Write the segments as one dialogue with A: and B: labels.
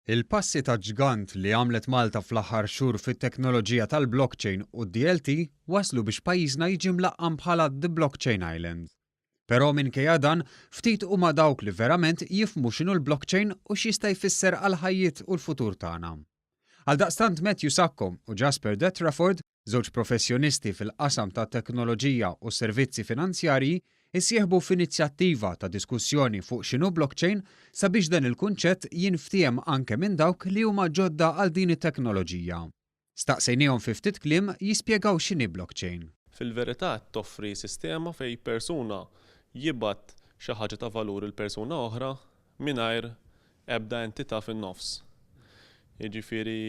A: Il-passi ta' ġgant li għamlet Malta fl-aħħar xhur fit-teknoloġija tal-blockchain u d-DLT waslu biex pajjiżna jiġi mlaqqam bħala The Blockchain Island. Però minkejja dan, ftit huma dawk li verament jifhmu x'inhu l-blockchain u x'jista' jfisser għal ħajjiet u l-futur tagħna. Għaldaqstant Matthew Sacco u Jasper Detraford, żewġ professjonisti fil-qasam ta' teknoloġija u servizzi finanzjarji, issieħbu f'inizjattiva ta' diskussjoni fuq x'inhu blockchain sabiex dan il-kunċett jinftiem anke minn dawk li huma ġodda għal din it-teknoloġija. Staqsejniehom fi ftit kliem jispjegaw x'inhi blockchain.
B: Fil-verità toffri sistema fej persuna jibgħat xi ħaġa ta' valur il-persuna oħra mingħajr ebda entità fin-nofs. Jiġifieri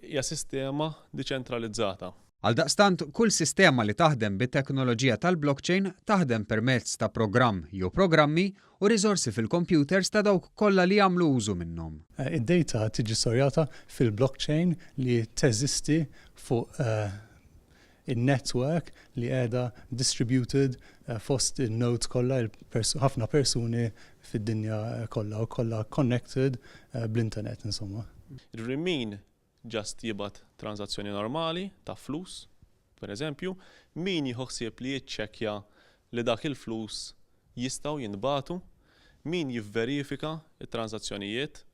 B: hija sistema diċentralizzata.
A: Għaldaqstant, kull sistema li taħdem bit-teknoloġija tal-blockchain taħdem permezz ta' programm jew programmi u riżorsi fil-computers ta' dawk kollha li jagħmlu użu minnhom.
C: Id-data tiġi storjata fil-blockchain li teżisti fuq in-network li qiegħda distributed fost in-nodes kollha ħafna persuni fid-dinja kollha u kollha connected bl-internet insomma.
B: Min ġast jibgħat transazzjoni normali ta' flus, per eżempju, min jħossib li jiċċekkja li dak il-flus jistgħu jinbagħtu, min jivverifika it-transazzjonijiet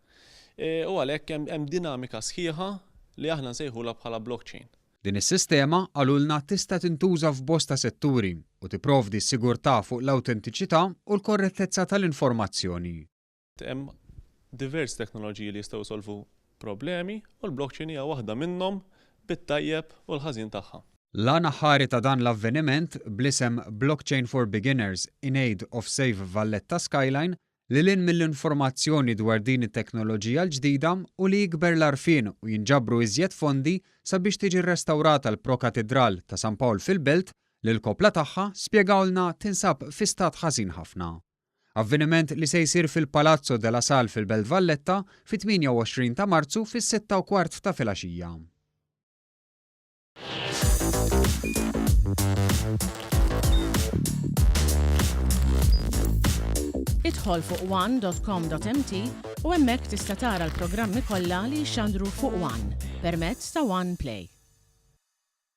B: u għalhekk hemm dinamika sħiħa li aħna nsejħula bħala blockchain.
A: Din is-sistema għalulna tista' tintuża f'bosta setturi u tipprovdi s-sigurtà fuq l-awtentiċità u l-korrettezza tal-informazzjoni.
B: Hemm diversi teknoloġiji li jistgħu jsolvu problemi u l-blockchain hija waħda minnhom bit-tajjeb u l-ħażin tagħha.
A: L-għana ħari ta' dan l-avveniment blisem Blockchain for Beginners in Aid of Save Valletta Skyline li lin mill-informazzjoni dwar din it-teknoloġija l-ġdida u li jikber l-arfin u jinġabru iżjed fondi sabiex tiġi rrestawrata l-Prokatedral ta' San Pawl fil-Belt li l-kopla tagħha spjegawlna tinsab fi stat ħażin ħafna. Avveniment li se jsir fil-Palazzo della Sal fil-Belt Valletta fit-28 ta' Marzu fis-6:15 ta' filgħaxija.
D: Idħol fuq one.com.mt u hemmhekk tista' tara l-programmi kollha li jxandru fuq One permezz ta' One Play.